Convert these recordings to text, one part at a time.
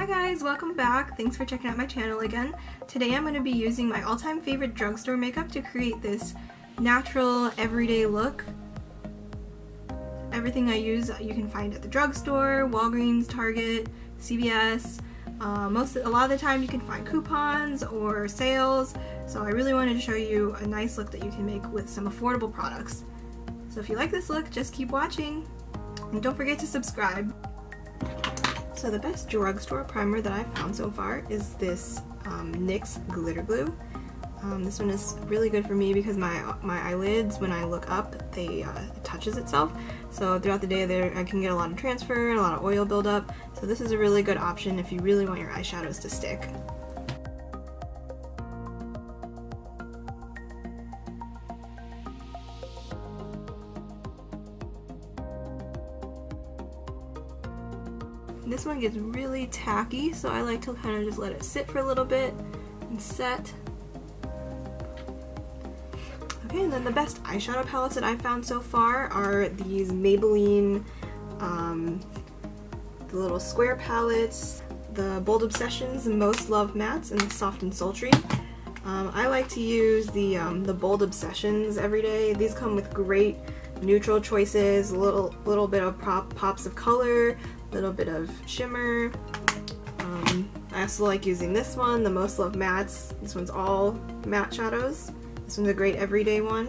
Hi guys, welcome back. Thanks for checking out my channel again. Today I'm going to be using my all-time favorite drugstore makeup to create this natural everyday look. Everything I use you can find at the drugstore, Walgreens, Target, CVS. A lot of the time you can find coupons or sales, so I really wanted to show you a nice look that you can make with some affordable products. So if you like this look, just keep watching and don't forget to subscribe. So the best drugstore primer that I've found so far is this NYX Glitter Glue. This one is really good for me because my eyelids, when I look up, it touches itself. So throughout the day there I can get a lot of transfer and a lot of oil buildup. So this is a really good option if you really want your eyeshadows to stick. This one gets really tacky, so I like to kind of just let it sit for a little bit and set. Okay, and then the best eyeshadow palettes that I've found so far are these Maybelline, the little square palettes, the Bold Obsessions, the Most Loved Mattes, and the Soft and Sultry. I like to use the Bold Obsessions every day. These come with great neutral choices, a little bit of pops of color, little bit of shimmer. I also like using this one, the Most Loved Mattes. This one's all matte shadows. This one's a great everyday one.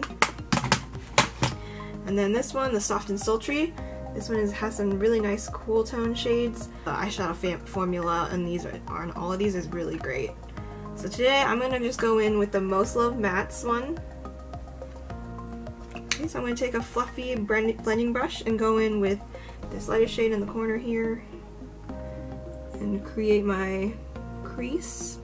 And then this one, the Soft and Sultry. This one has some really nice cool tone shades. The eyeshadow formula and all of these is really great. So today I'm gonna just go in with the Most Loved Mattes one. Okay, so I'm going to take a fluffy blending brush and go in with this lighter shade in the corner here and create my crease.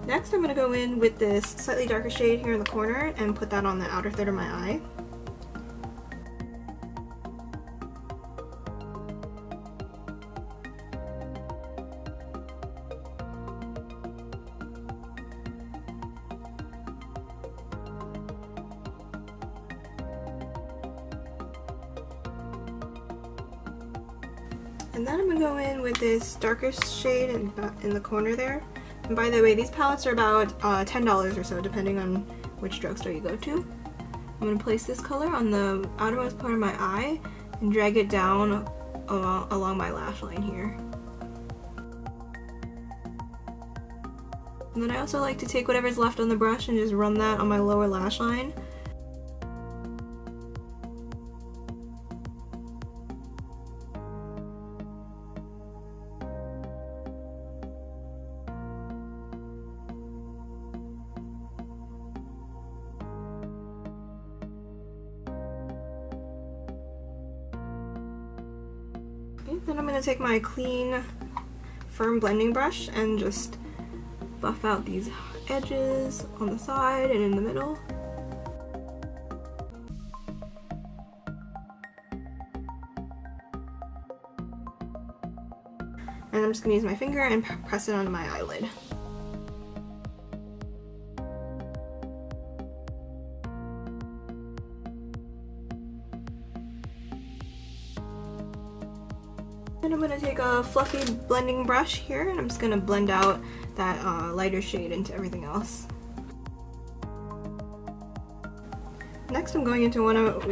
Next I'm going to go in with this slightly darker shade here in the corner and put that on the outer third of my eye. And then I'm going to go in with this darkest shade in the corner there. And by the way, these palettes are about $10 or so, depending on which drugstore you go to. I'm going to place this color on the outermost part of my eye and drag it down along my lash line here. And then I also like to take whatever's left on the brush and just run that on my lower lash line. Then I'm going to take my clean, firm blending brush and just buff out these edges on the side and in the middle. And I'm just going to use my finger and press it onto my eyelid. And I'm going to take a fluffy blending brush here and I'm just going to blend out that lighter shade into everything else. Next I'm going into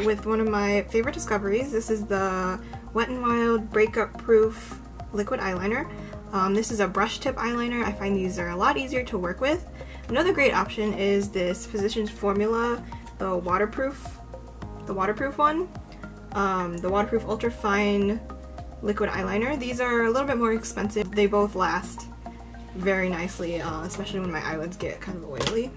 with one of my favorite discoveries. This is the WetnWild Breakup Proof Liquid Eyeliner. This is a brush tip eyeliner. I find these are a lot easier to work with. Another great option is this Physicians Formula, the waterproof one. The waterproof ultra fine liquid eyeliner. These are a little bit more expensive. They both last very nicely, especially when my eyelids get kind of oily.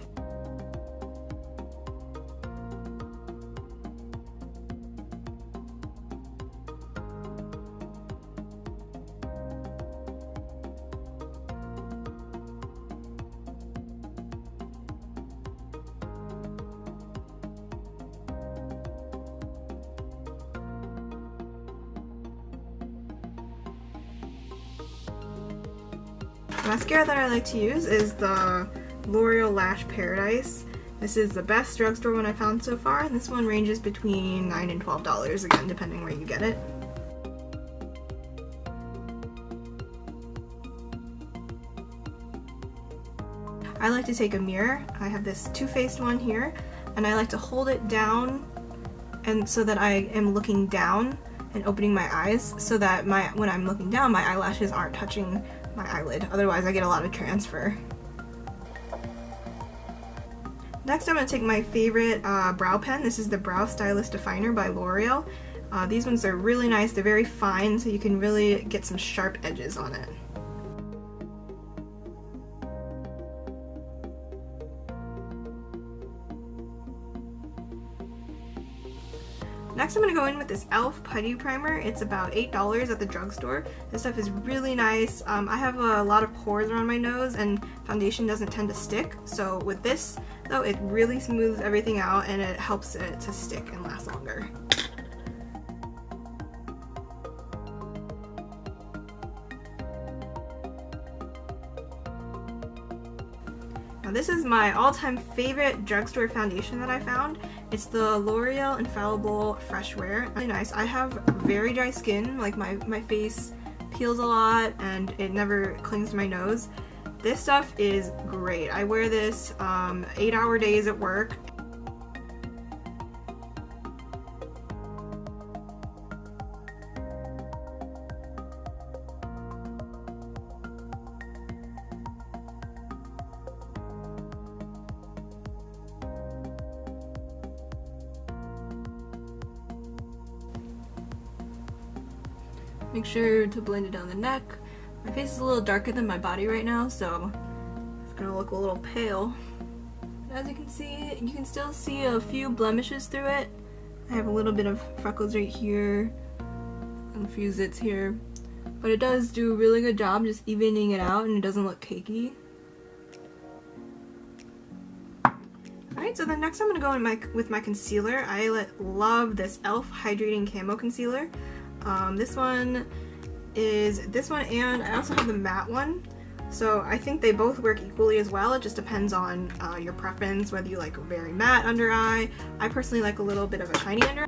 mascara that I like to use is the L'Oreal Lash Paradise. This is the best drugstore one I found so far, and this one ranges between $9 and $12, again, depending where you get it. I like to take a mirror. I have this two-faced one here, and I like to hold it down and so that I am looking down and opening my eyes so that when I'm looking down, my eyelashes aren't touching my eyelid. Otherwise, I get a lot of transfer. Next, I'm going to take my favorite brow pen. This is the Brow Stylist Definer by L'Oreal. These ones are really nice. They're very fine, so you can really get some sharp edges on it. Next, I'm going to go in with this e.l.f. Putty Primer. It's about $8 at the drugstore. This stuff is really nice. I have a lot of pores around my nose and foundation doesn't tend to stick. So with this, though, it really smooths everything out and it helps it to stick and last longer. Now this is my all-time favorite drugstore foundation that I found. It's the L'Oreal Infallible Fresh Wear. Really nice. I have very dry skin, like my face peels a lot and it never clings to my nose. This stuff is great. I wear this 8-hour days at work. Make sure to blend it down the neck. My face is a little darker than my body right now, so it's gonna look a little pale. As you can see, you can still see a few blemishes through it. I have a little bit of freckles right here and a few zits here, but it does do a really good job just evening it out and it doesn't look cakey. Alright, so then next I'm gonna go in with my concealer. I love this e.l.f. Hydrating Camo Concealer. This one and I also have the matte one, so I think they both work equally as well. It just depends on your preference, whether you like a very matte under eye. I personally like a little bit of a shiny under eye.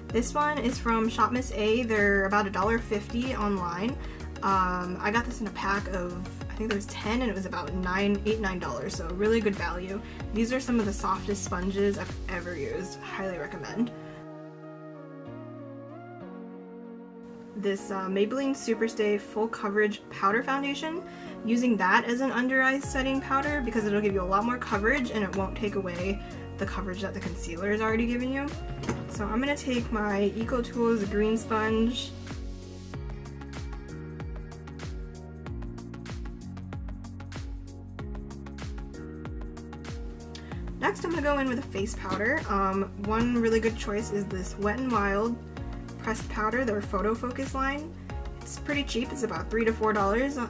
This one is from Shop Miss A. They're about $1.50 online. I got this in a pack of, I think there was 10 and it was about $9, so really good value. These are some of the softest sponges I've ever used. Highly recommend. This Maybelline Superstay Full Coverage Powder Foundation. Using that as an under eye setting powder because it'll give you a lot more coverage and it won't take away the coverage that the concealer is already giving you. So I'm going to take my EcoTools green sponge. Next I'm going to go in with a face powder. One really good choice is this Wet n Wild pressed powder, their Photofocus line. It's pretty cheap, it's about $3 to $4.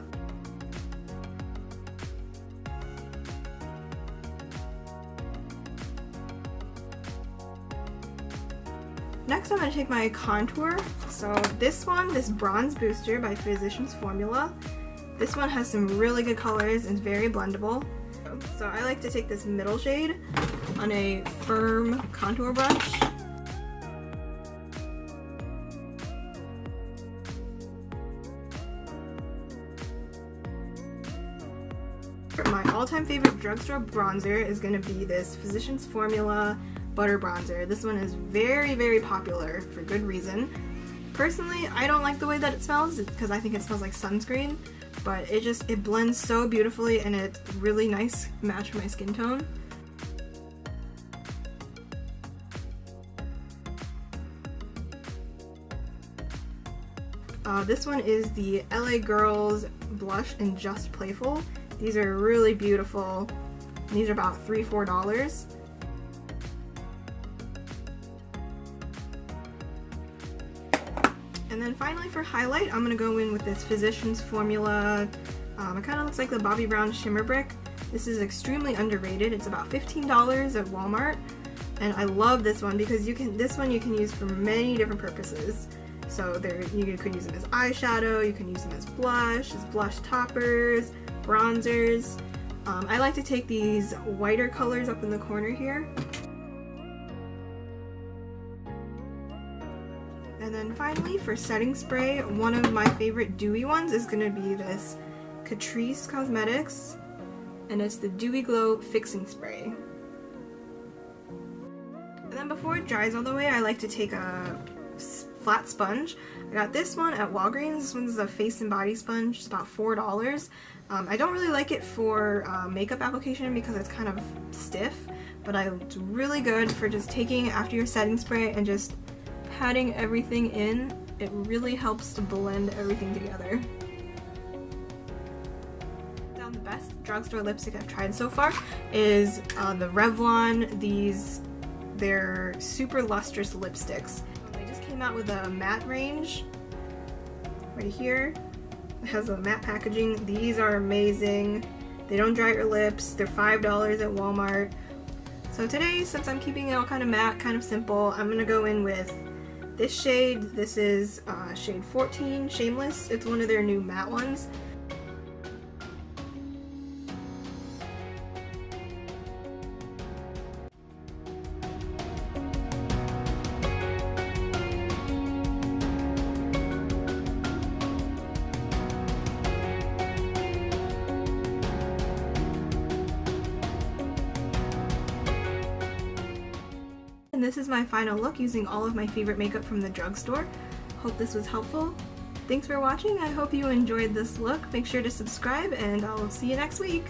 Next I'm going to take my contour. So this Bronze Booster by Physicians Formula. This one has some really good colors and it's very blendable. So I like to take this middle shade on a firm contour brush. My all-time favorite drugstore bronzer is going to be this Physicians Formula Butter Bronzer. This one is very, very popular for good reason. Personally, I don't like the way that it smells because I think it smells like sunscreen, but it blends so beautifully and it's really nice match for my skin tone. This one is the LA Girls Blush in Just Playful. These are really beautiful. These are about $3 to $4. And then finally for highlight, I'm going to go in with this Physicians Formula It kind of looks like the Bobbi Brown Shimmer Brick. This is extremely underrated. It's about $15 at Walmart, and I love this one because this one you can use for many different purposes. So you could use them as eyeshadow, you can use them as blush toppers, bronzers. I like to take these whiter colors up in the corner here. And then finally, for setting spray, one of my favorite dewy ones is going to be this Catrice Cosmetics, and it's the Dewy Glow Fixing Spray. And then before it dries all the way, I like to take a flat sponge. I got this one at Walgreens. This one's a face and body sponge. It's about $4. I don't really like it for makeup application because it's kind of stiff, but it's really good for just taking after your setting spray and just patting everything in. It really helps to blend everything together. Now, the best drugstore lipstick I've tried so far is the Revlon. They're super lustrous lipsticks. They just came out with a matte range right here. It has a matte packaging. These are amazing. They don't dry your lips. They're $5 at Walmart. So today, since I'm keeping it all kind of matte, kind of simple, I'm gonna go in with this shade. This is shade 14, Shameless. It's one of their new matte ones. And this is my final look using all of my favorite makeup from the drugstore. Hope this was helpful. Thanks for watching. I hope you enjoyed this look. Make sure to subscribe, and I'll see you next week.